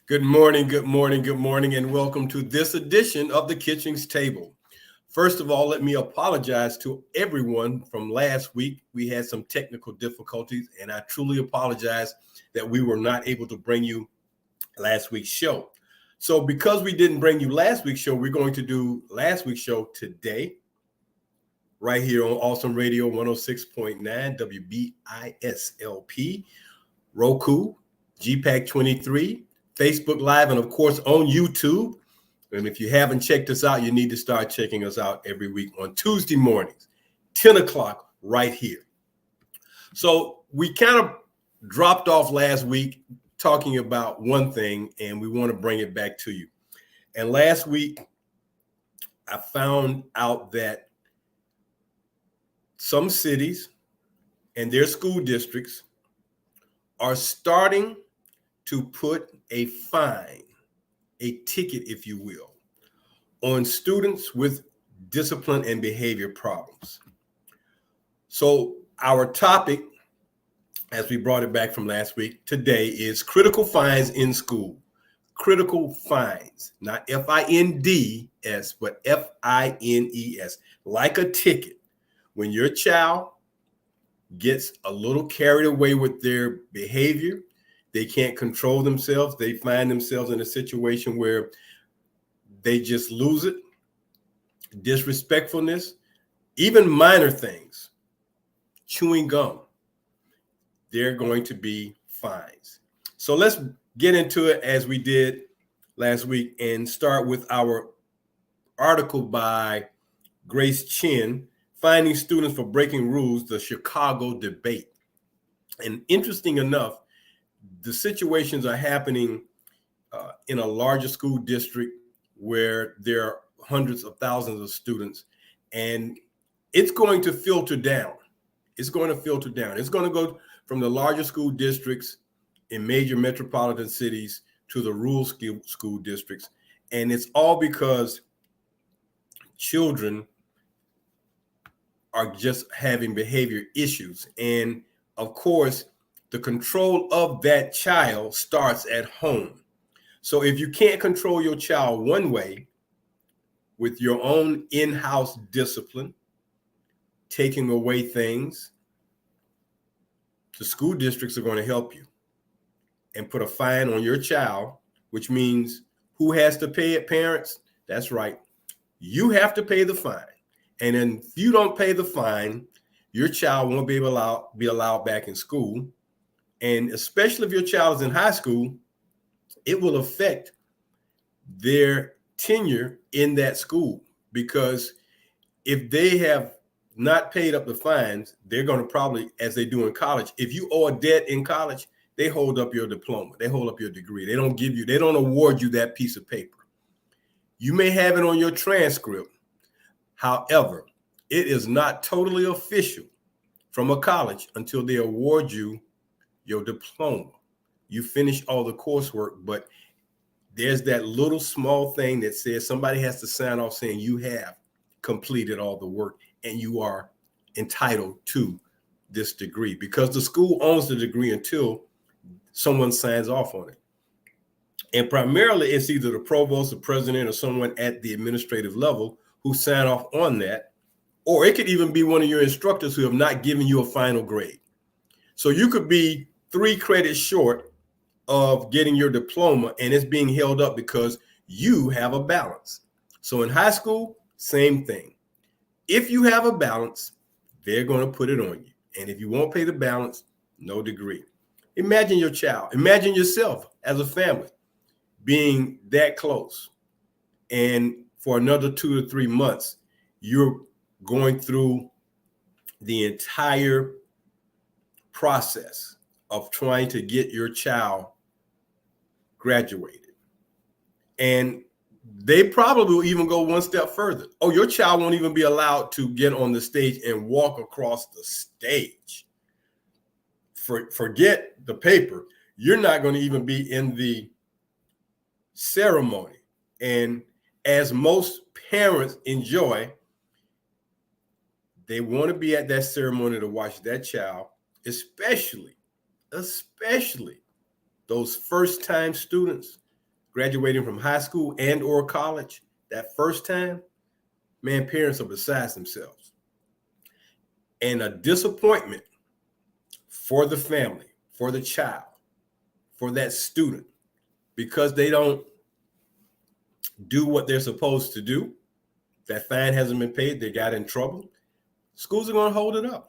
Good morning, good morning, good morning, and welcome to this edition of the Kitchings Table. First of all, let me apologize to everyone from last week. We had some technical difficulties, and I truly apologize that we were not able to bring you last week's show. So, because we didn't bring you last week's show, we're going to do last week's show today, right here on Awesome Radio 106.9 WBISLP, Roku, GPAC 23. Facebook Live, and of course on YouTube. And if you haven't checked us out, you need to start checking us out every week on Tuesday mornings, 10 o'clock, right here. So we kind of dropped off last week talking about one thing, and we want to bring it back to you. And last week, I found out that some cities and their school districts are starting to put a fine, a ticket, if you will, on students with discipline and behavior problems. So our topic, as we brought it back from last week, today is critical fines in school. Critical fines, not F-I-N-D-S, but F-I-N-E-S, like a ticket. When your child gets a little carried away with their behavior, they can't control themselves. They find themselves in a situation where they just lose it. Disrespectfulness, even minor things, chewing gum, they're going to be fines. So let's get into it as we did last week and start with our article by Grace Chin, Finding Students for Breaking Rules, the Chicago Debate. And interesting enough, the situations are happening in a larger school district where there are hundreds of thousands of students, and it's going to filter down. It's going to filter down. It's going to go from the larger school districts in major metropolitan cities to the rural school districts. And it's all because children are just having behavior issues. And of course, the control of that child starts at home. So if you can't control your child one way with your own in-house discipline, taking away things, the school districts are going to help you and put a fine on your child, which means who has to pay it? Parents? That's right. You have to pay the fine. And then if you don't pay the fine, your child won't be able to be allowed back in school. And especially if your child is in high school, it will affect their tenure in that school, because if they have not paid up the fines, they're going to probably, as they do in college, if you owe a debt in college, they hold up your diploma, they hold up your degree. They don't award you that piece of paper. You may have it on your transcript. However, it is not totally official from a college until they award you your diploma. You finish all the coursework, but there's that little small thing that says somebody has to sign off saying you have completed all the work and you are entitled to this degree, because the school owns the degree until someone signs off on it. And primarily it's either the provost, the president, or someone at the administrative level who sign off on that, or it could even be one of your instructors who have not given you a final grade. So you could be 3 credits short of getting your diploma, and it's being held up because you have a balance. So in high school, same thing. If you have a balance, they're going to put it on you. And if you won't pay the balance, no degree. Imagine your child. Imagine yourself as a family being that close. And for another 2 to 3 months, you're going through the entire process of trying to get your child graduated. And they probably will even go one step further. Oh, your child won't even be allowed to get on the stage and walk across the stage. Forget the paper. You're not going to even be in the ceremony. And as most parents enjoy, they want to be at that ceremony to watch that child, especially those first-time students. graduating from high school and or college, that first time, man, parents are beside themselves. And a disappointment for the family, for the child, for that student, because they don't do what they're supposed to do. That fine hasn't been paid. They got in trouble. Schools are going to hold it up.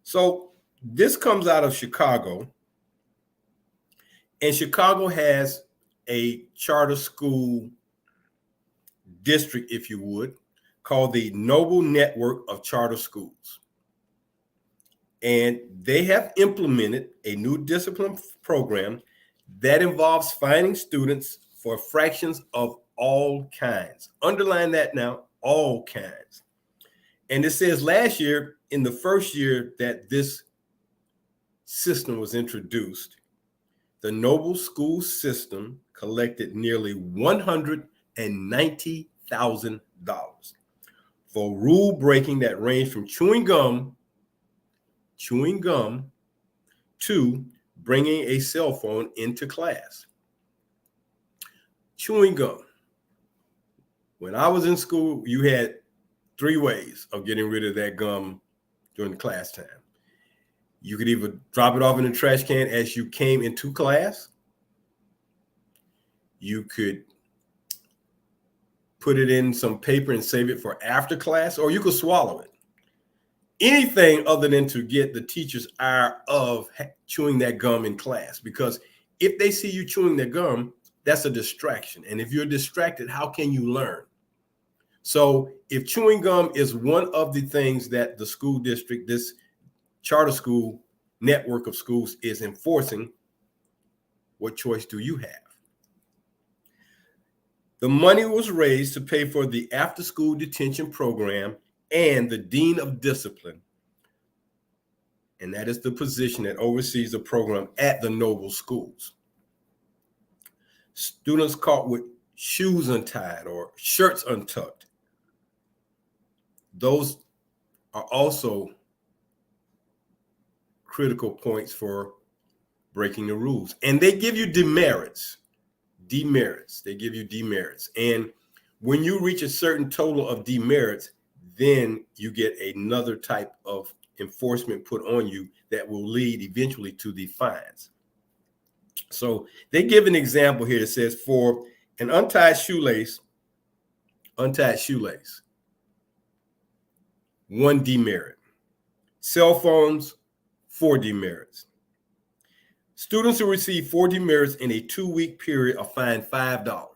So this comes out of Chicago. And Chicago has a charter school district, if you would, called the Noble Network of Charter Schools. And they have implemented a new discipline program that involves fining students for fractions of all kinds. Underline that now, all kinds. And it says last year, in the first year that this system was introduced, the Noble school system collected nearly $190,000 for rule breaking that ranged from chewing gum to bringing a cell phone into class. Chewing gum. When I was in school, you had 3 ways of getting rid of that gum during the class time. You could either drop it off in the trash can as you came into class. You could put it in some paper and save it for after class, or you could swallow it. Anything other than to get the teacher's ire of chewing that gum in class, because if they see you chewing that gum, that's a distraction. And if you're distracted, how can you learn? So if chewing gum is one of the things that the school district, this charter school network of schools is enforcing, what choice do you have? The money was raised to pay for the after-school detention program and the dean of discipline. And that is the position that oversees the program at the Noble schools. Students caught with shoes untied or shirts untucked, those are also critical points for breaking the rules. And they give you demerits. They give you demerits. And when you reach a certain total of demerits, then you get another type of enforcement put on you that will lead eventually to the fines. So they give an example here that says for an untied shoelace, 1 demerit. Cell phones, 4 demerits. Students who receive 4 demerits in a 2-week period are fined $5.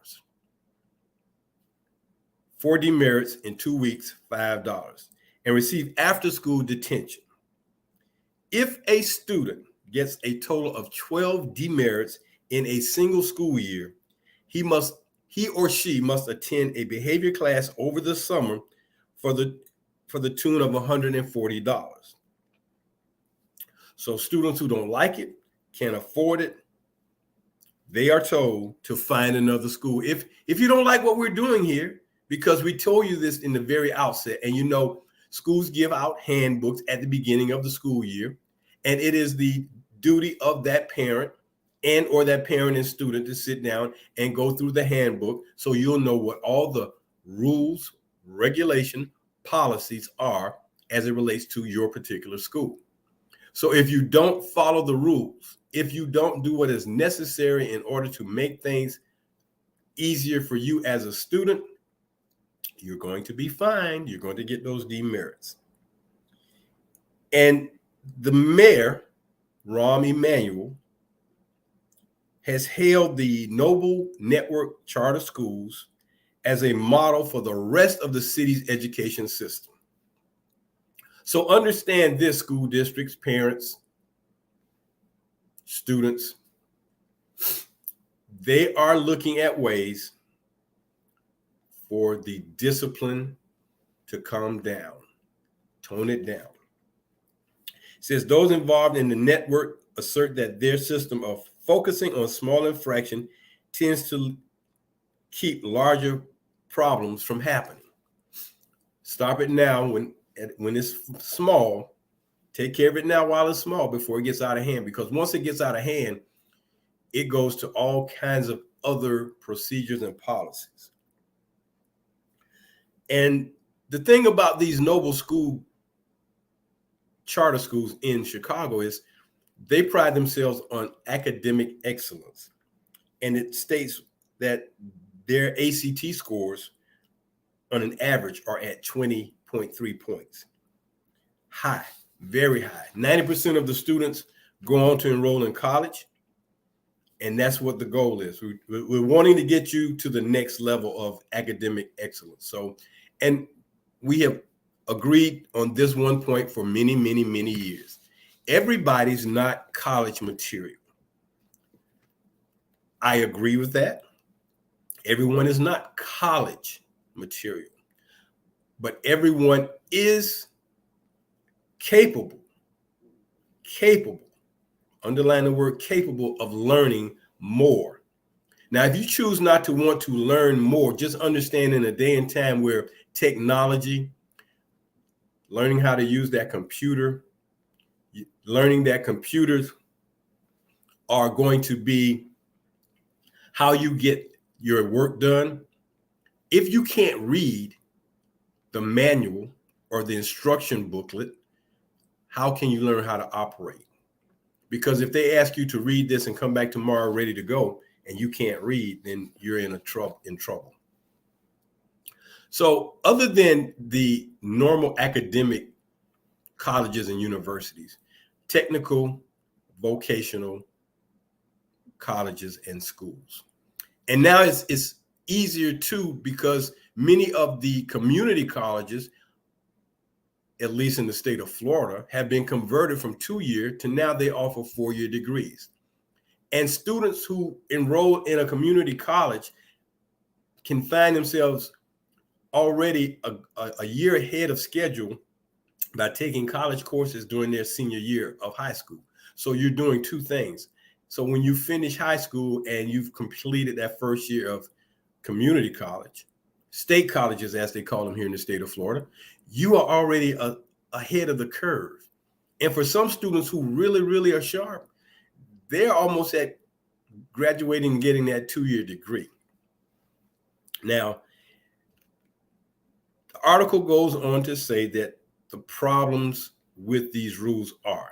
4 demerits in 2 weeks, $5, and receive after-school detention. If a student gets a total of 12 demerits in a single school year, he or she must attend a behavior class over the summer for the tune of $140. So students who don't like it, can't afford it, they are told to find another school. If you don't like what we're doing here, because we told you this in the very outset, and you know, schools give out handbooks at the beginning of the school year, and it is the duty of that parent and or that parent and student to sit down and go through the handbook so you'll know what all the rules, regulation, policies are as it relates to your particular school. So if you don't follow the rules, if you don't do what is necessary in order to make things easier for you as a student, you're going to be fined. You're going to get those demerits. And the mayor, Rahm Emanuel, has hailed the Noble Network Charter Schools as a model for the rest of the city's education system. So understand this, school districts, parents, students, they are looking at ways for the discipline to calm down, tone it down. It says those involved in the network assert that their system of focusing on small infraction tends to keep larger problems from happening. Stop it now when it's small. Take care of it now while it's small before it gets out of hand, because once it gets out of hand, it goes to all kinds of other procedures and policies. And the thing about these Noble School charter schools in Chicago is they pride themselves on academic excellence. And it states that their ACT scores on an average are at 20.3 points. High, very high. 90% of the students go on to enroll in college. And that's what the goal is. We're wanting to get you to the next level of academic excellence. So, and we have agreed on this one point for many, many, many years. Everybody's not college material. I agree with that. Everyone is not college material, but everyone is capable, underline the word capable, of learning more. Now, if you choose not to want to learn more, just understand in a day and time where technology, learning how to use that computer, learning that computers are going to be how you get your work done. If you can't read the manual or the instruction booklet, how can you learn how to operate? Because if they ask you to read this and come back tomorrow ready to go and you can't read, then you're in trouble. So other than the normal academic colleges and universities, technical, vocational colleges and schools. And now it's easier too, because many of the community colleges, at least in the state of Florida, have been converted from 2-year to now they offer 4-year degrees. And students who enroll in a community college can find themselves already a year ahead of schedule by taking college courses during their senior year of high school. So you're doing two things. So when you finish high school and you've completed that first year of community college, state colleges, as they call them here in the state of Florida, you are already ahead of the curve. And for some students who really, really are sharp, they're almost at graduating and getting that 2-year degree. Now, the article goes on to say that the problems with these rules are,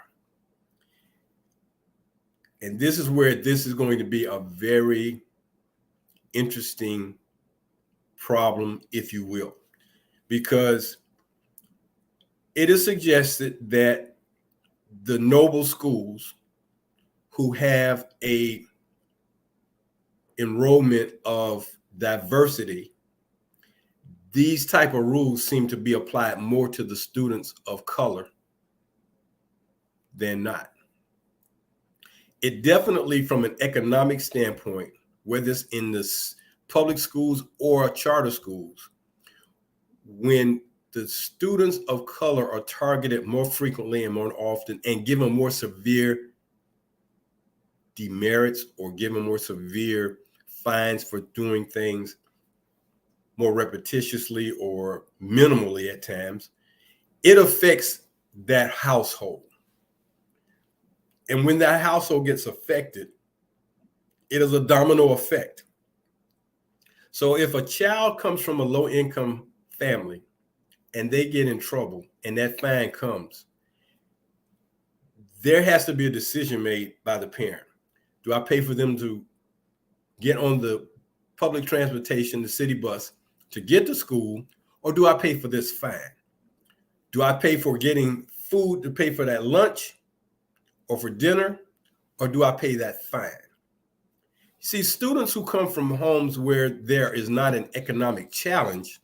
and this is where this is going to be a very interesting problem, if you will, because it is suggested that the Noble schools who have a enrollment of diversity, these type of rules seem to be applied more to the students of color than not. It definitely, from an economic standpoint, whether it's in the public schools or charter schools, when the students of color are targeted more frequently and more often and given more severe demerits or given more severe fines for doing things more repetitiously or minimally at times, it affects that household. And when that household gets affected, it is a domino effect. So if a child comes from a low-income family and they get in trouble and that fine comes, there has to be a decision made by the parent. Do I pay for them to get on the public transportation, the city bus, to get to school, or do I pay for this fine? Do I pay for getting food to pay for that lunch or for dinner, or do I pay that fine? See, students who come from homes where there is not an economic challenge,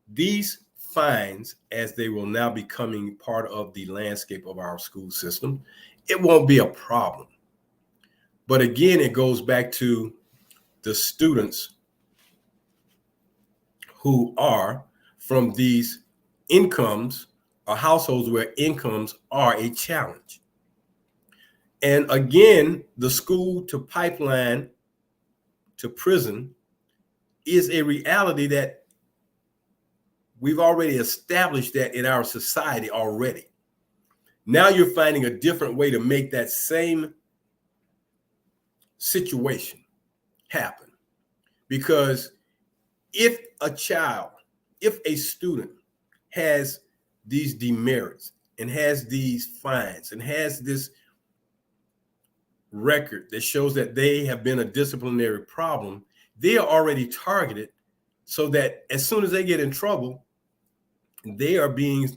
these fines, as they will now be becoming part of the landscape of our school system, it won't be a problem. But again, it goes back to the students who are from these incomes or households where incomes are a challenge. And again, the school to pipeline to prison is a reality that we've already established that in our society already. Now you're finding a different way to make that same situation happen. Because if a student has these demerits and has these fines and has this record that shows that they have been a disciplinary problem, they are already targeted, so that as soon as they get in trouble, they are being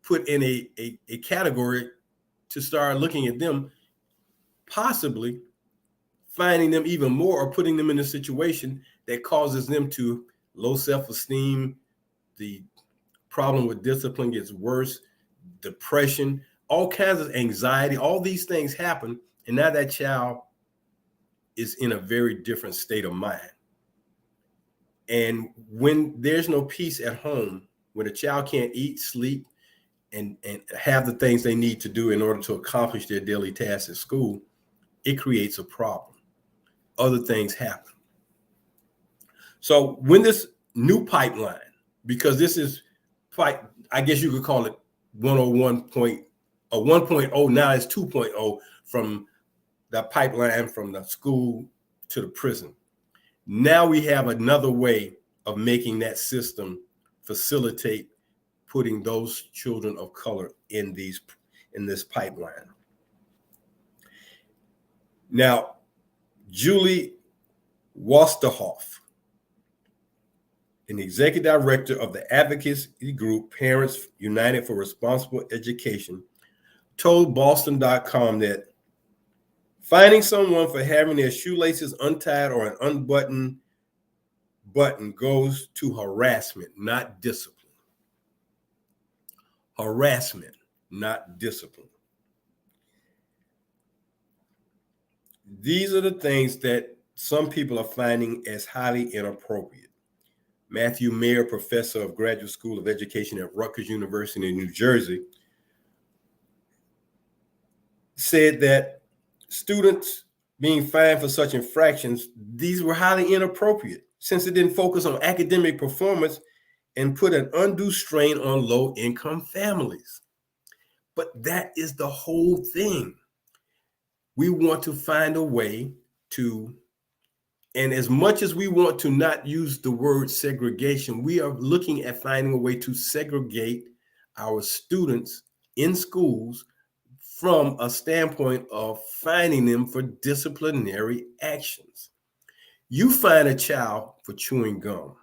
put in a category to start looking at them, possibly finding them even more or putting them in a situation that causes them to low self-esteem. The problem with discipline gets worse, depression, all kinds of anxiety, all these things happen. And now that child is in a very different state of mind. And when there's no peace at home, when a child can't eat, sleep, and have the things they need to do in order to accomplish their daily tasks at school, it creates a problem. Other things happen. So when this new pipeline, because this is, I guess you could call it 1.0, now it's 2.0, from the pipeline from the school to the prison. Now we have another way of making that system facilitate putting those children of color in this pipeline. Now, Julie Wasterhoff, an executive director of the advocacy group Parents United for Responsible Education, told Boston.com that finding someone for having their shoelaces untied or an unbuttoned button goes to harassment, not discipline. Harassment, not discipline. These are the things that some people are finding as highly inappropriate. Matthew Mayer, professor of Graduate School of Education at Rutgers University in New Jersey, said that students being fined for such infractions, these were highly inappropriate since it didn't focus on academic performance and put an undue strain on low-income families. But that is the whole thing. We want to find a way to, and as much as we want to not use the word segregation, we are looking at finding a way to segregate our students in schools from a standpoint of finding them for disciplinary actions. You find a child for chewing gum,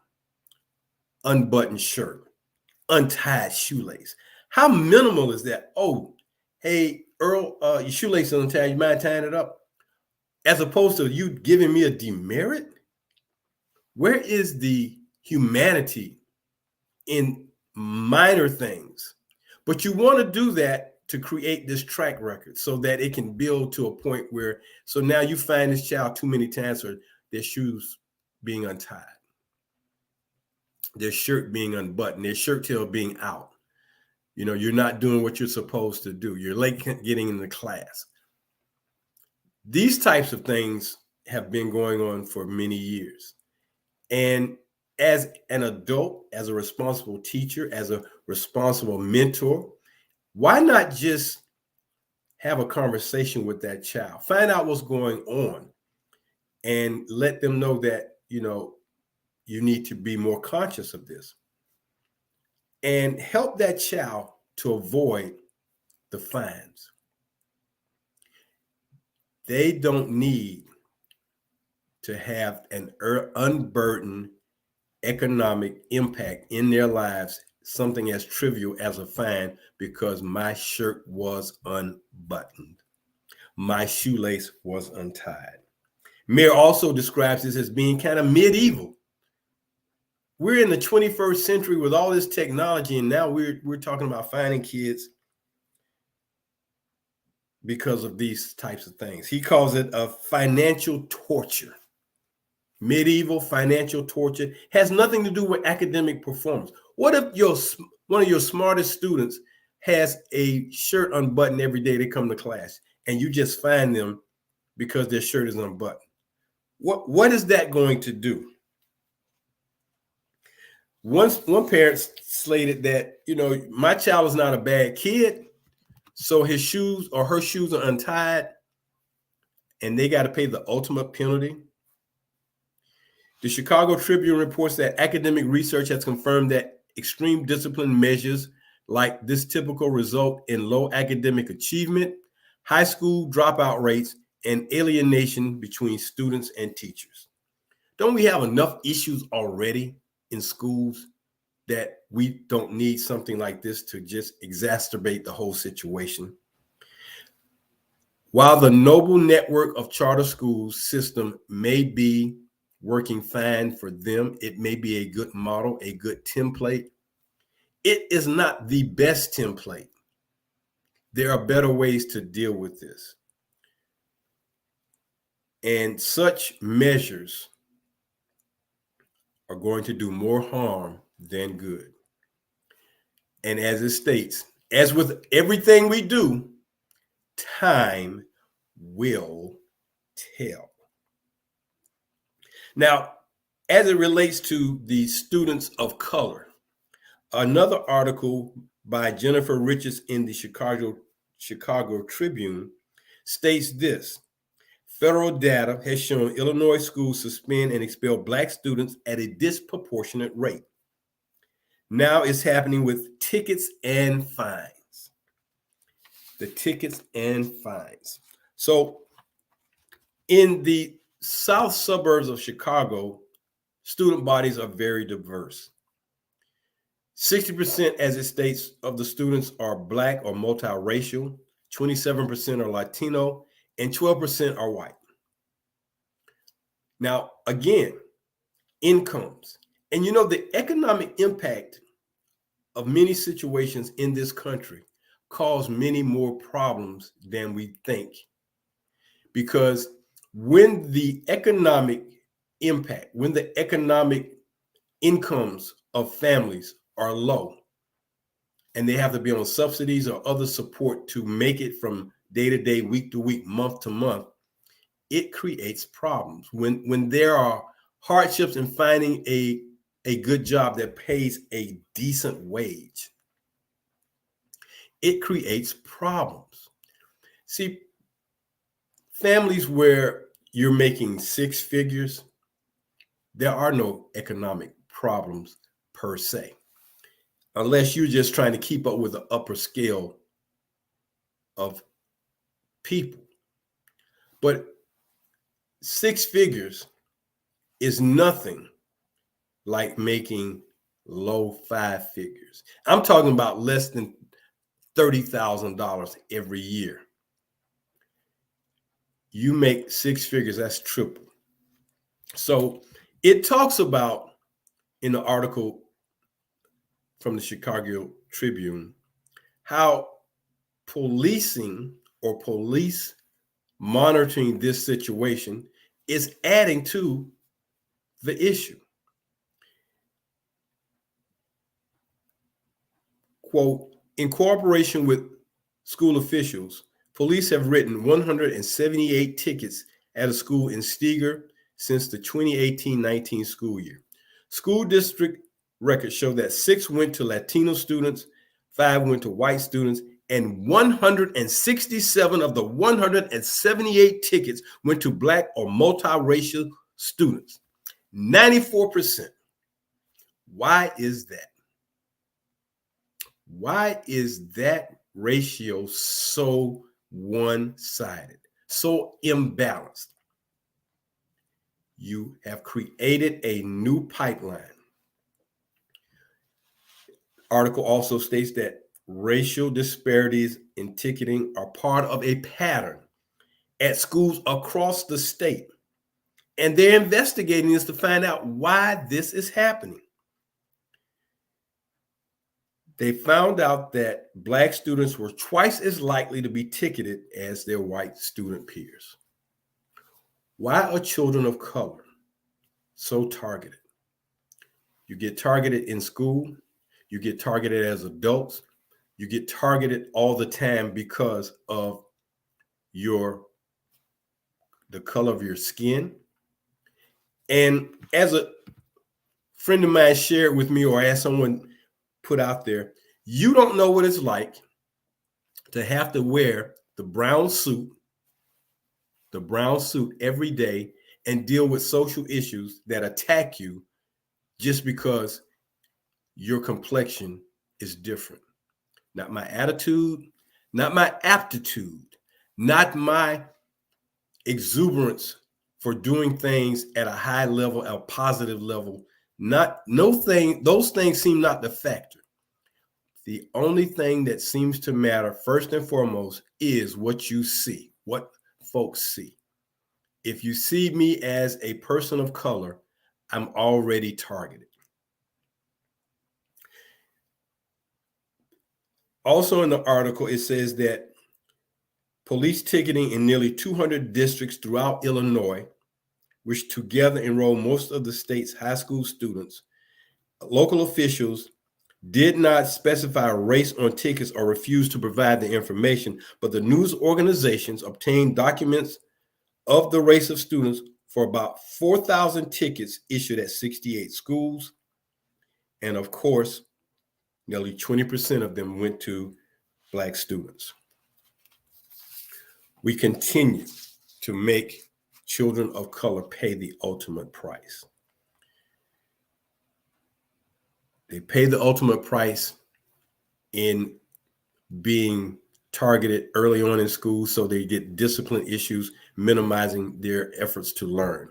unbuttoned shirt, untied shoelace. How minimal is that? Oh, hey, Earl, your shoelace is untied. You mind tying it up? As opposed to you giving me a demerit? Where is the humanity in minor things? But you want to do that to create this track record so that it can build to a point where, so now you find this child too many times for their shoes being untied, their shirt being unbuttoned, their shirt tail being out. You know, you're not doing what you're supposed to do. You're late getting into class. These types of things have been going on for many years. And as an adult, as a responsible teacher, as a responsible mentor, why not just have a conversation with that child, find out what's going on, and let them know that, you know, you need to be more conscious of this and help that child to avoid the fines. They don't need to have an unburdened economic impact in their lives, something as trivial as a fine because my shirt was unbuttoned, my shoelace was untied. Mayer also describes this as being kind of medieval. We're in the 21st century with all this technology, and now we're talking about finding kids because of these types of things. He calls it a financial torture. Medieval financial torture has nothing to do with academic performance. What if one of your smartest students has a shirt unbuttoned every day they come to class, and you just fine them because their shirt is unbuttoned? What is that going to do? One parent slated that, you know, my child is not a bad kid, so his shoes or her shoes are untied. and they got to pay the ultimate penalty. The Chicago Tribune reports that academic research has confirmed that extreme discipline measures like this typical result in low academic achievement, high school dropout rates, and alienation between students and teachers. Don't we have enough issues already in schools that we don't need something like this to just exacerbate the whole situation? While the noble network of charter schools system may be working fine for them, it may be a good model, a good template. It is not the best template. There are better ways to deal with this. And such measures are going to do more harm than good. And as it states, as with everything we do, time will tell. Now, as it relates to the students of color, another article by Jennifer Richards in the Chicago Tribune states this: federal data has shown Illinois schools suspend and expel Black students at a disproportionate rate. Now it's happening with tickets and fines. The tickets and fines. So in the south suburbs of Chicago, student bodies are very diverse. 60%, as it states, of the students are Black or multiracial, 27% are Latino, and 12% are white. Now, again, incomes. And you know, the economic impact of many situations in this country cause many more problems than we think. Because when the economic impact, when the economic incomes of families are low and they have to be on subsidies or other support to make it from day to day, week to week, month to month, it creates problems. When there are hardships in finding a good job that pays a decent wage, it creates problems. See, families where you're making six figures, there are no economic problems per se, unless you're just trying to keep up with the upper scale of people. But six figures is nothing like making low five figures. I'm talking about less than $30,000 every year. You make six figures, that's triple. So it talks about, in the article from the Chicago Tribune, how policing or police monitoring this situation is adding to the issue. Quote, in cooperation with school officials, police have written 178 tickets at a school in Steger since the 2018-19 school year. School district records show that 6 went to Latino students, 5 went to white students, and 167 of the 178 tickets went to Black or multiracial students. 94%. Why is that? Why is that ratio so one-sided, so imbalanced? You have created a new pipeline. Article also states that racial disparities in ticketing are part of a pattern at schools across the state. And they're investigating this to find out why this is happening. They found out that Black students were twice as likely to be ticketed as their white student peers. Why are children of color so targeted? You get targeted in school, you get targeted as adults, you get targeted all the time because of the color of your skin. And as a friend of mine shared with me, or as someone put out there, you don't know what it's like to have to wear the brown suit the brown suit every day and deal with social issues that attack you just because your complexion is different. Not my attitude, not my aptitude, not my exuberance for doing things at a high level, a positive level. Not no thing, those things seem not to factor. The only thing that seems to matter first and foremost is what you see, what folks see. If you see me as a person of color, I'm already targeted. Also in the article, it says that police ticketing in nearly 200 districts throughout Illinois, which together enroll most of the state's high school students, local officials did not specify race on tickets or refuse to provide the information, but the news organizations obtained documents of the race of students for about 4,000 tickets issued at 68 schools. And of course, nearly 20% of them went to Black students. We continue to make children of color pay the ultimate price. They pay the ultimate price in being targeted early on in school, so they get discipline issues, minimizing their efforts to learn.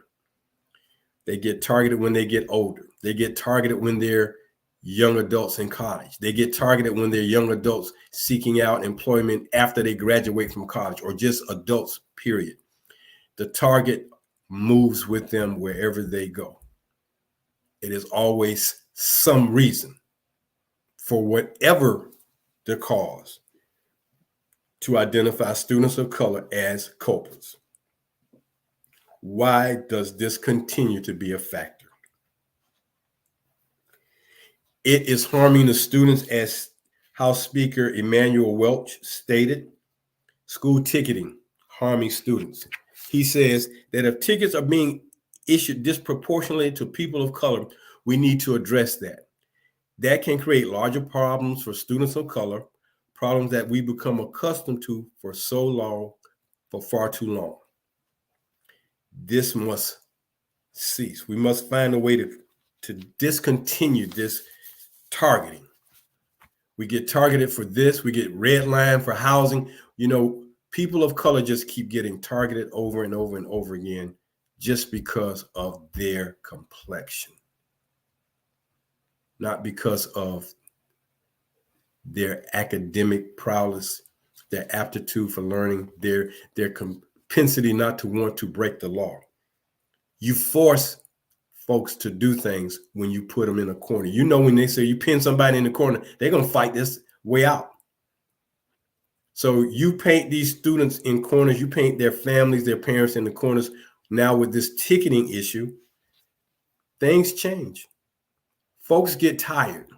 They get targeted when they get older. They get targeted when they're young adults in college. They get targeted when they're young adults seeking out employment after they graduate from college, or just adults, period. The target moves with them wherever they go. It is always some reason, for whatever the cause, to identify students of color as culprits. Why does this continue to be a factor? It is harming the students, as House Speaker Emanuel Welch stated. School ticketing harming students. He says that if tickets are being issued disproportionately to people of color, we need to address that. That can create larger problems for students of color, problems that we become accustomed to for so long, for far too long. This must cease. We must find a way to discontinue this targeting. We get targeted for this. We get redlined for housing. You know, people of color just keep getting targeted over and over and over again just because of their complexion, not because of their academic prowess, their aptitude for learning, their propensity not to want to break the law. You force folks to do things when you put them in a corner. You know, when they say you pin somebody in the corner, they're going to fight this way out. So you paint these students in corners, you paint their families, their parents in the corners. Now with this ticketing issue, things change. Folks get tired.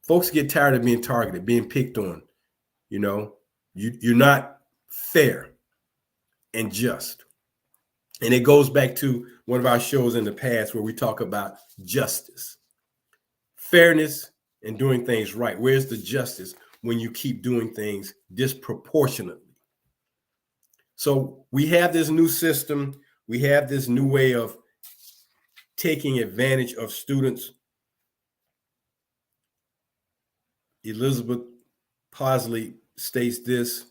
Folks get tired of being targeted, being picked on. You know, you're not fair and just. And it goes back to one of our shows in the past where we talk about justice, fairness, and doing things right. Where's the justice when you keep doing things disproportionately? So we have this new system. We have this new way of taking advantage of students. Elizabeth Posley states this,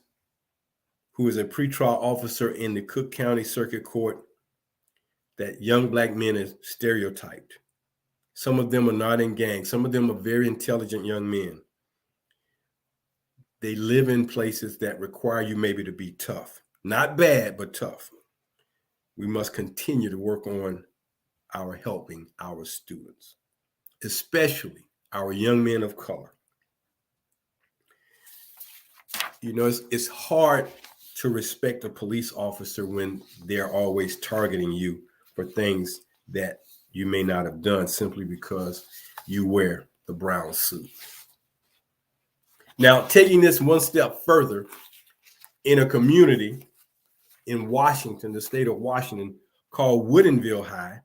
who is a pretrial officer in the Cook County Circuit Court, that young Black men are stereotyped. Some of them are not in gangs. Some of them are very intelligent young men. They live in places that require you maybe to be tough. Not bad, but tough. We must continue to work on our helping our students, especially our young men of color. You know, it's hard to respect a police officer when they're always targeting you for things that you may not have done simply because you wear the brown suit. Now, taking this one step further, in a community in Washington, the state of Washington, called Woodinville High,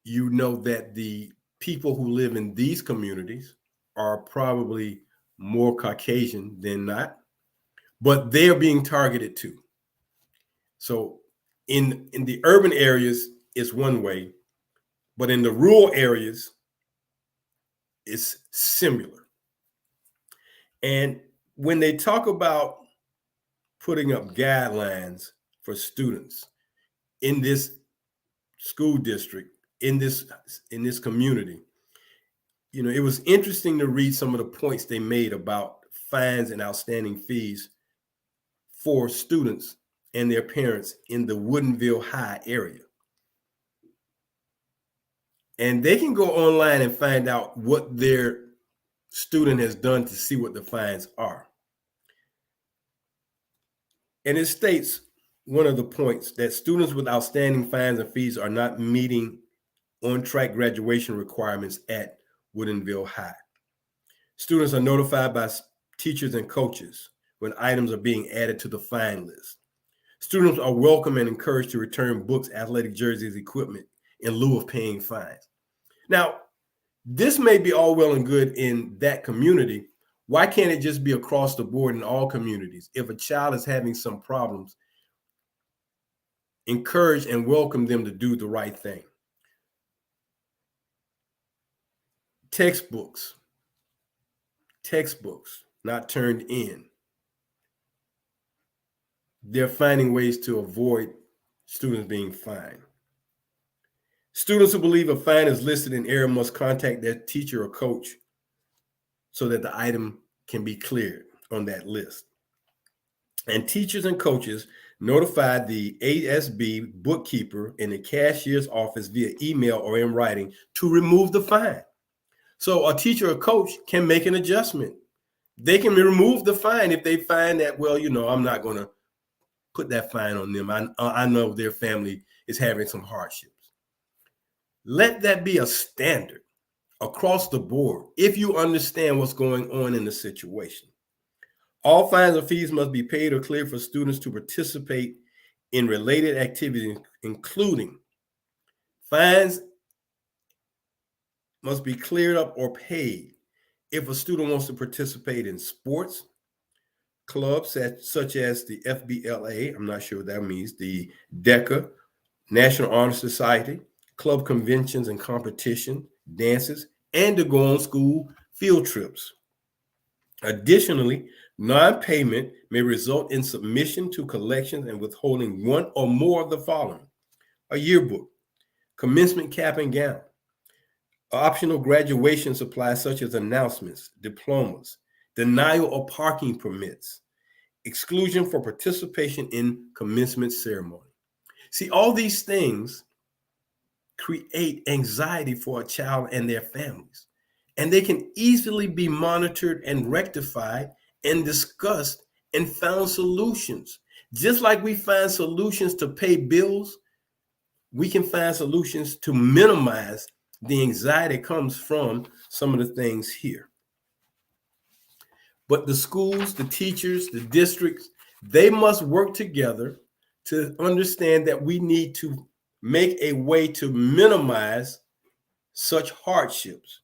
you know that the people who live in these communities are probably more Caucasian than not, but they're being targeted too. So in the urban areas, it's one way, but in the rural areas, it's similar. And when they talk about putting up guidelines for students in this school district, in this community, it was interesting to read some of the points they made about fines and outstanding fees for students and their parents in the Woodinville High area. And they can go online and find out what their student has done to see what the fines are. And it states, one of the points, that students with outstanding fines and fees are not meeting on-track graduation requirements at Woodinville High. Students are notified by teachers and coaches when items are being added to the fine list. Students are welcome and encouraged to return books, athletic jerseys, equipment in lieu of paying fines. Now, this may be all well and good in that community. Why can't it just be across the board in all communities? If a child is having some problems, encourage and welcome them to do the right thing. Textbooks not turned in. They're finding ways to avoid students being fined. Students who believe a fine is listed in error must contact their teacher or coach so that the item can be cleared on that list. And teachers and coaches notify the ASB bookkeeper in the cashier's office via email or in writing to remove the fine. So a teacher or coach can make an adjustment. They can remove the fine if they find that, well, I'm not going to put that fine on them. I know their family is having some hardships. Let that be a standard across the board if you understand what's going on in the situation. All fines or fees must be paid or cleared for students to participate in related activities, including fines must be cleared up or paid if a student wants to participate in sports clubs such as the FBLA, I'm not sure what that means, the DECA, National Honor Society, club conventions and competition, dances, and to go on school field trips. Additionally, non-payment may result in submission to collections and withholding one or more of the following: a yearbook, commencement cap and gown, optional graduation supplies such as announcements, diplomas, denial of parking permits, exclusion for participation in commencement ceremony. See, all these things create anxiety for a child and their families, and they can easily be monitored and rectified and discussed and found solutions. Just like we find solutions to pay bills, we can find solutions to minimize the anxiety that comes from some of the things here. But the schools, the teachers, the districts, they must work together to understand that we need to make a way to minimize such hardships.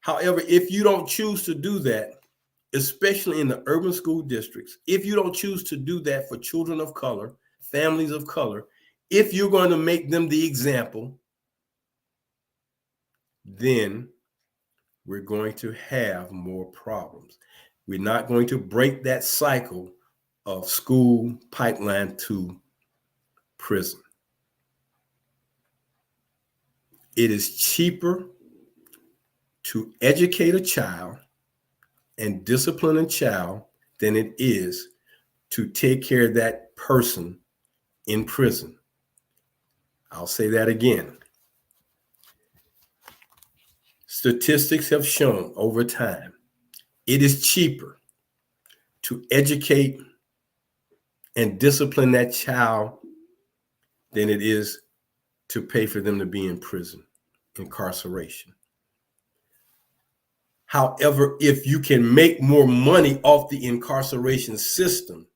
However, if you don't choose to do that, especially in the urban school districts, if you don't choose to do that for children of color, families of color, if you're going to make them the example, then we're going to have more problems. We're not going to break that cycle of school pipeline to prison. It is cheaper to educate a child and discipline a child than it is to take care of that person in prison. I'll say that again. Statistics have shown over time it is cheaper to educate and discipline that child than it is to pay for them to be in prison, incarceration. However, if you can make more money off the incarceration system,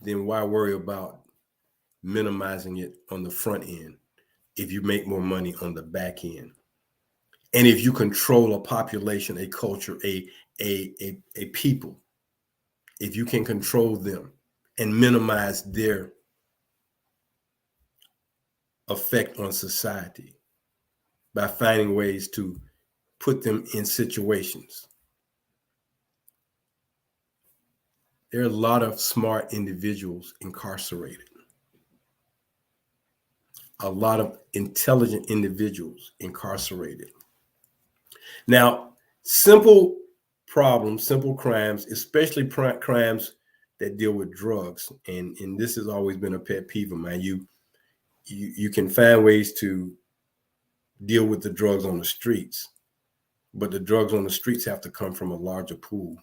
then why worry about minimizing it on the front end if you make more money on the back end? And if you control a population, a culture, a people, if you can control them and minimize their effect on society by finding ways to put them in situations. There are a lot of smart individuals incarcerated, a lot of intelligent individuals incarcerated. Now, simple problems, simple crimes, especially crimes that deal with drugs, and this has always been a pet peeve of mine. You can find ways to deal with the drugs on the streets, but the drugs on the streets have to come from a larger pool.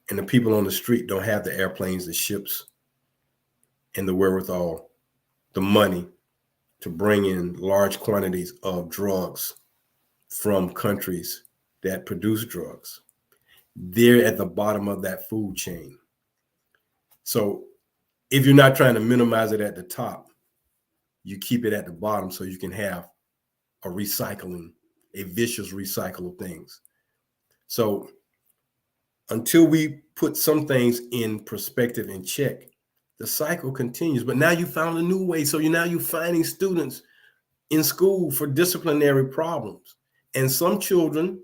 And the people on the street don't have the airplanes, the ships, and the wherewithal, the money to bring in large quantities of drugs from countries that produce drugs. They're at the bottom of that food chain. So if you're not trying to minimize it at the top, you keep it at the bottom so you can have a vicious recycle of things. So until we put some things in perspective and check, the cycle continues. But now you found a new way. So you're finding students in school for disciplinary problems. And some children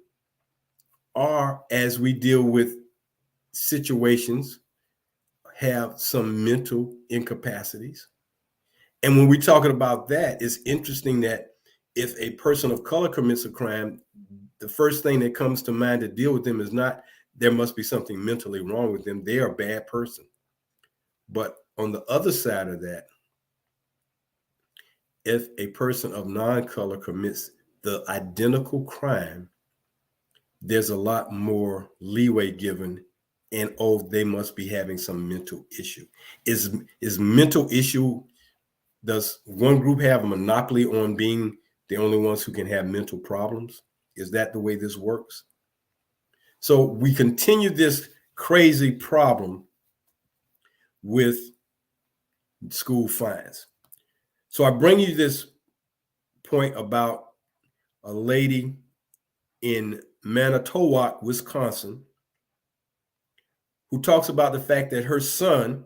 are, as we deal with situations, have some mental incapacities. And when we're talking about that, it's interesting that if a person of color commits a crime, the first thing that comes to mind to deal with them is not there must be something mentally wrong with them. They are a bad person. But on the other side of that, if a person of non-color commits the identical crime, there's a lot more leeway given, and they must be having some mental issue. Is mental issue, does one group have a monopoly on being the only ones who can have mental problems? Is that the way this works? So we continue this crazy problem with school fines. So I bring you this point about a lady in Manitowoc, Wisconsin, who talks about the fact that her son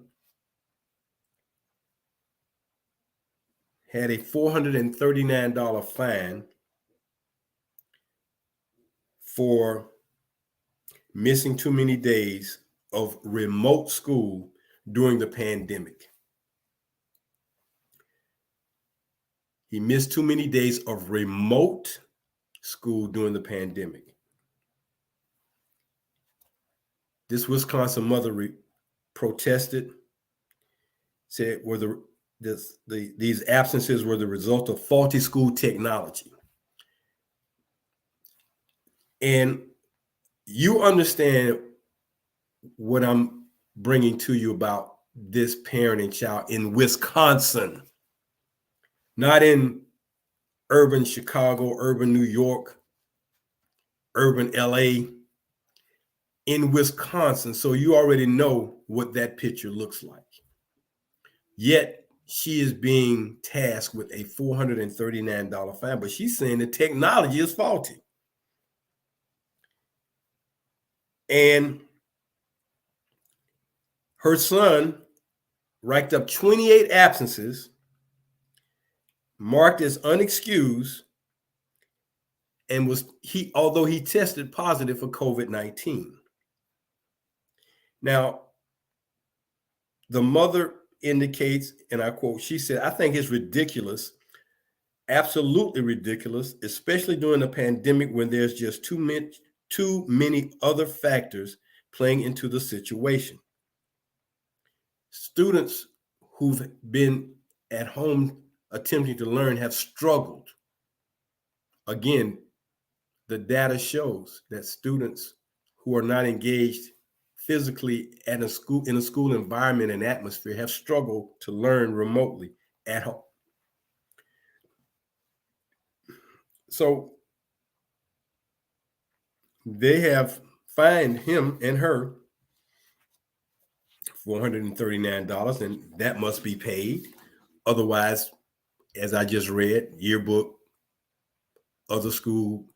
had a $439 fine for missing too many days of remote school during the pandemic. He missed too many days of remote school during the pandemic. This Wisconsin mother protested, said these absences were the result of faulty school technology. And you understand what I'm bringing to you about this parent and child in Wisconsin, not in urban Chicago, urban New York, urban LA, in Wisconsin. So you already know what that picture looks like. Yet she is being tasked with a $439 fine, but she's saying the technology is faulty. And her son racked up 28 absences, marked as unexcused, and although he tested positive for COVID-19. Now, the mother indicates, and I quote, she said, "I think it's ridiculous, absolutely ridiculous, especially during a pandemic when there's just too many other factors playing into the situation. Students who've been at home attempting to learn have struggled. Again, the data shows that students who are not engaged physically in a school environment and atmosphere have struggled to learn remotely at home." So they have fined him and her $439, and that must be paid. Otherwise, as I just read, yearbook, other school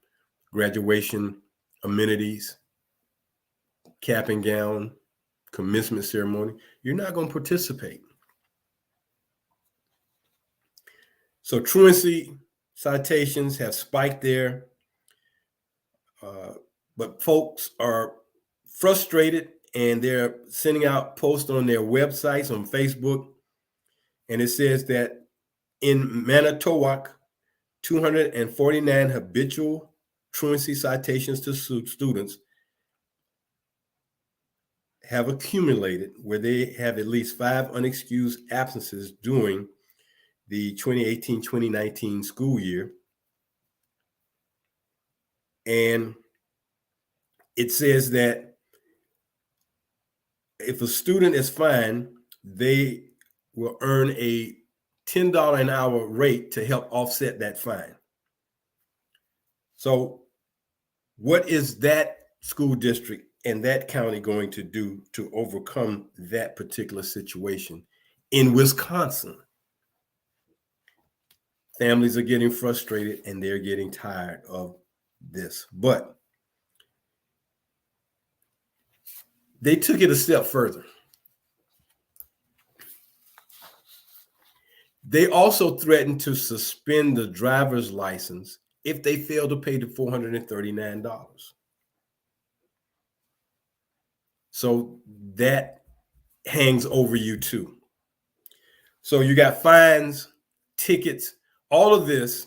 graduation amenities, cap and gown, commencement ceremony, you're not going to participate. So truancy citations have spiked there, but folks are frustrated and they're sending out posts on their websites, on Facebook, and it says that in Manitowoc, 249 habitual truancy citations to students have accumulated, where they have at least 5 unexcused absences during the 2018-2019 school year. And it says that if a student is fined, they will earn a $10 an hour rate to help offset that fine. So what is that school district and that county going to do to overcome that particular situation in Wisconsin? Families are getting frustrated and they're getting tired of this. But they took it a step further. They also threatened to suspend the driver's license if they fail to pay the $439. So that hangs over you too. So you got fines, tickets, all of this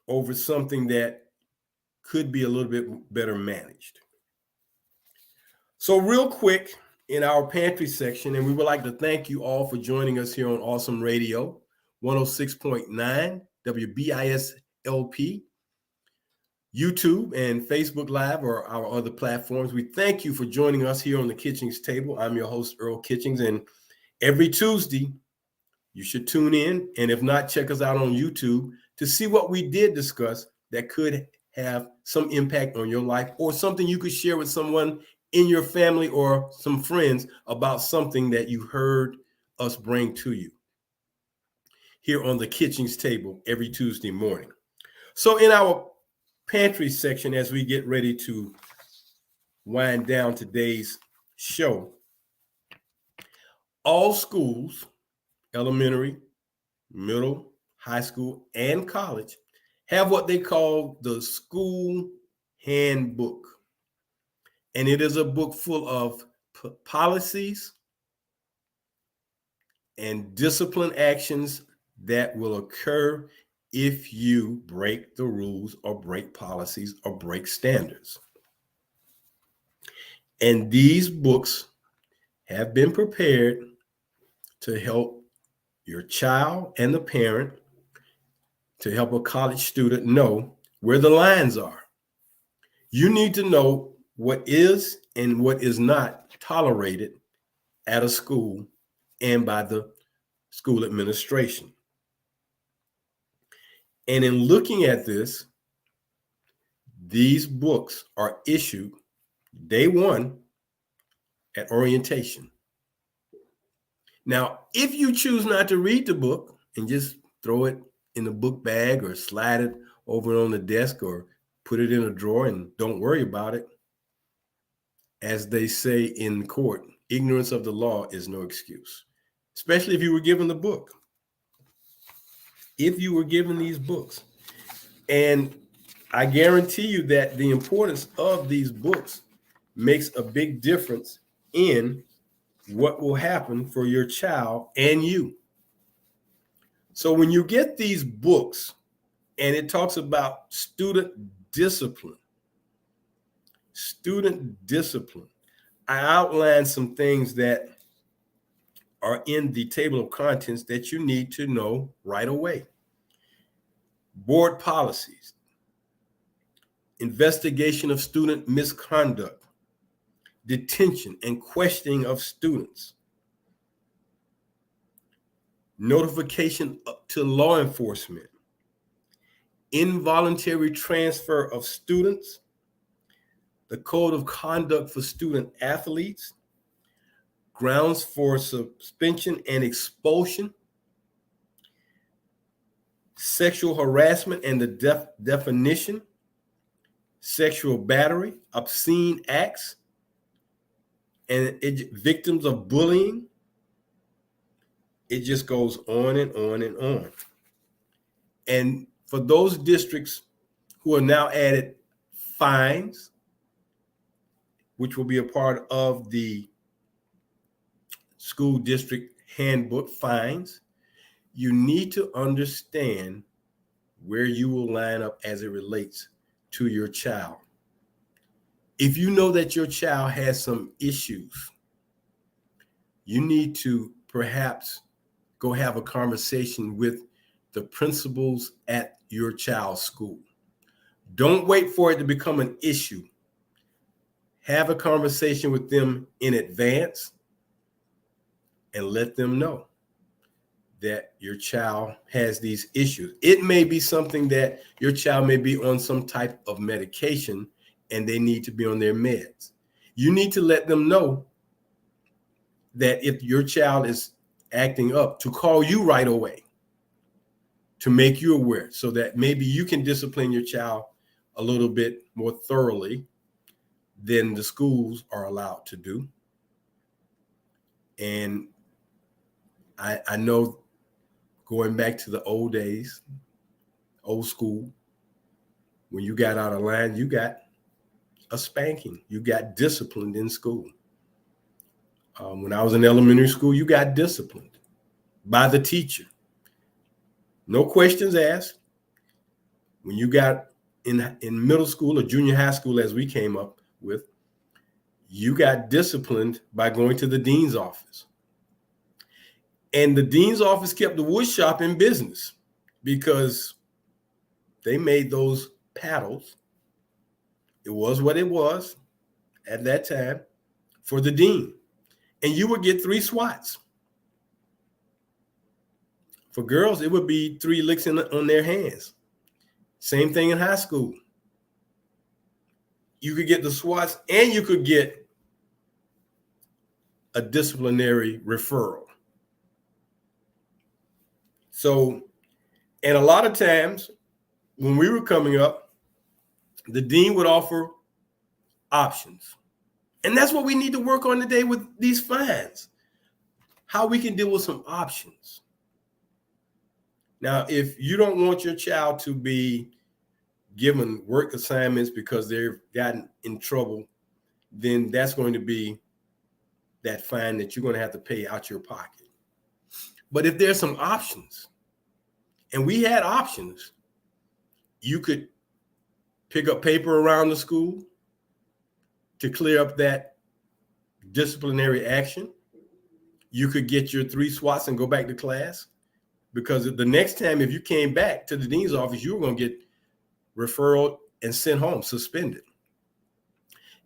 over something that could be a little bit better managed. So real quick, in our pantry section, and we would like to thank you all for joining us here on Awesome Radio, 106.9 WBISLP, YouTube and Facebook Live or our other platforms. We thank you for joining us here on the Kitchings Table. I'm your host, Earl Kitchings, and every Tuesday, you should tune in, and if not, check us out on YouTube to see what we did discuss that could have some impact on your life or something you could share with someone in your family or some friends about something that you heard us bring to you here on the Kitchings Table every Tuesday morning. So in our pantry section, as we get ready to wind down today's show, all schools, elementary, middle, high school, and college, have what they call the school handbook. And it is a book full of policies and discipline actions that will occur if you break the rules or break policies or break standards. And these books have been prepared to help your child and the parent, to help a college student know where the lines are. You need to know what is and what is not tolerated at a school and by the school administration. And in looking at this, these books are issued day one at orientation. Now, if you choose not to read the book and just throw it in the book bag or slide it over on the desk or put it in a drawer and don't worry about it, as they say in court, ignorance of the law is no excuse, especially if you were given the book. If you were given these books. And I guarantee you that the importance of these books makes a big difference in what will happen for your child and you. So when you get these books and it talks about student discipline, I outlined some things that are in the table of contents that you need to know right away. Board policies, investigation of student misconduct, detention and questioning of students, notification to law enforcement, involuntary transfer of students, the code of conduct for student athletes, grounds for suspension and expulsion, sexual harassment and the definition, sexual battery, obscene acts, and victims of bullying. It just goes on and on and on. And for those districts who are now added fines, which will be a part of the school district handbook, fines, you need to understand where you will line up as it relates to your child. If you know that your child has some issues, you need to perhaps go have a conversation with the principals at your child's school. Don't wait for it to become an issue. Have a conversation with them in advance and let them know that your child has these issues. It may be something that your child may be on some type of medication and they need to be on their meds. You need to let them know that if your child is acting up, to call you right away, to make you aware, so that maybe you can discipline your child a little bit more thoroughly than the schools are allowed to do. And I know, going back to the old days, old school, when you got out of line, you got a spanking. You got disciplined in school. When I was in elementary school, you got disciplined by the teacher. No questions asked. When you got in middle school or junior high school, as we came up with, you got disciplined by going to the dean's office. And the dean's office kept the wood shop in business because they made those paddles. It was what it was at that time for the dean. And you would get 3 swats. For girls, it would be 3 licks on their hands. Same thing in high school. You could get the swats and you could get a disciplinary referral. So, and a lot of times when we were coming up, the dean would offer options. And that's what we need to work on today with these fines, how we can deal with some options. Now, if you don't want your child to be given work assignments because they've gotten in trouble, then that's going to be that fine that you're going to have to pay out your pocket. But if there's some options, and we had options, you could pick up paper around the school to clear up that disciplinary action. You could get your 3 swats and go back to class, because the next time, if you came back to the dean's office, you were going to get referral and sent home, suspended.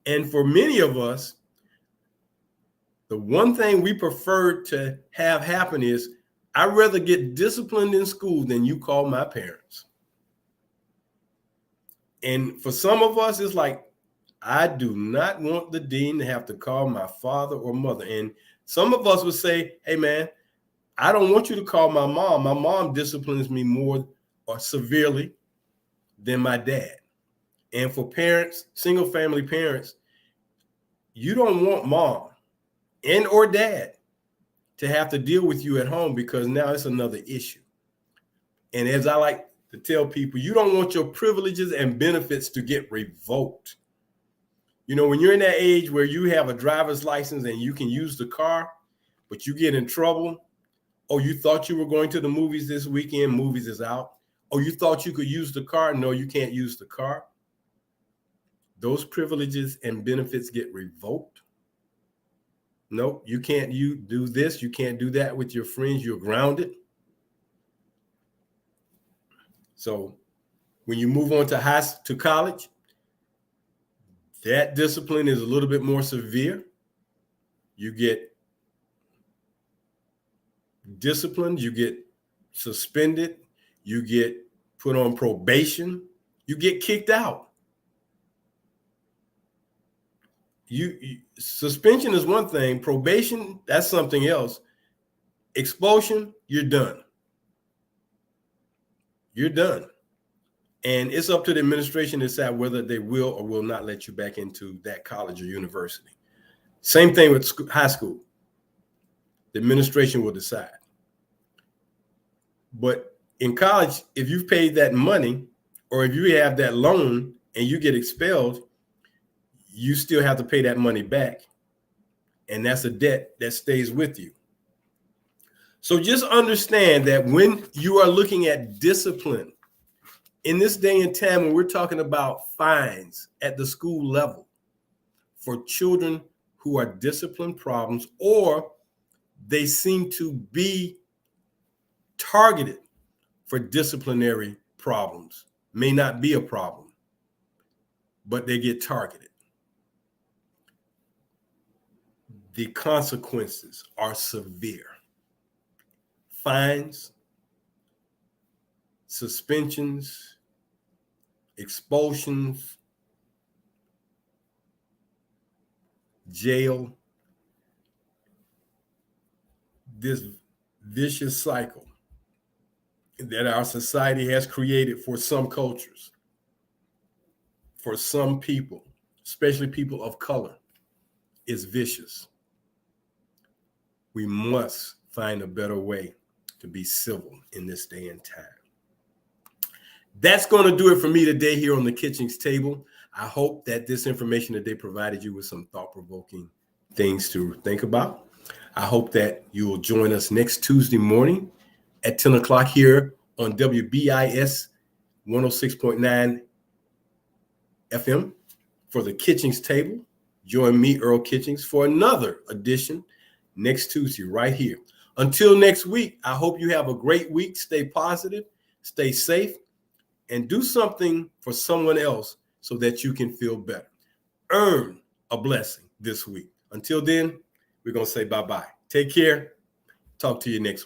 And for many of us, the one thing we prefer to have happen is, I'd rather get disciplined in school than you call my parents. And for some of us, it's like, I do not want the dean to have to call my father or mother. And some of us would say, hey, man, I don't want you to call my mom. My mom disciplines me more or severely than my dad. And for parents, single family parents, you don't want mom and or dad to have to deal with you at home, because now it's another issue. And as I like to tell people, you don't want your privileges and benefits to get revoked. You know, when you're in that age where you have a driver's license and you can use the car, but you get in trouble. Oh, you thought you were going to the movies this weekend, movies is out. Oh, you thought you could use the car. No, you can't use the car. Those privileges and benefits get revoked. Nope, you can't do this. You can't do that with your friends. You're grounded. So when you move on to college, that discipline is a little bit more severe. You get disciplined, you get suspended, you get put on probation, you get kicked out. Suspension is one thing, probation, that's something else. Expulsion, you're done. You're done. And it's up to the administration to decide whether they will or will not let you back into that college or university. Same thing with high school. The administration will decide. But in college, if you've paid that money or if you have that loan and you get expelled, you still have to pay that money back. And that's a debt that stays with you. So just understand that when you are looking at discipline, in this day and time, when we're talking about fines at the school level for children who are discipline problems, or they seem to be targeted for disciplinary problems, may not be a problem, but they get targeted. The consequences are severe. Fines, suspensions, expulsions, jail. This vicious cycle that our society has created for some cultures, for some people, especially people of color, is vicious. We must find a better way to be civil in this day and time. That's going to do it for me today here on the Kitchings Table. I hope that this information today provided you with some thought-provoking things to think about. I hope that you will join us next Tuesday morning at 10 o'clock here on WBIS 106.9 FM for the Kitchings Table. Join me, Earl Kitchings, for another edition next Tuesday right here. Until next week, I hope you have a great week. Stay positive, stay safe, and do something for someone else so that you can feel better. Earn a blessing this week. Until then, we're going to say bye-bye. Take care. Talk to you next week.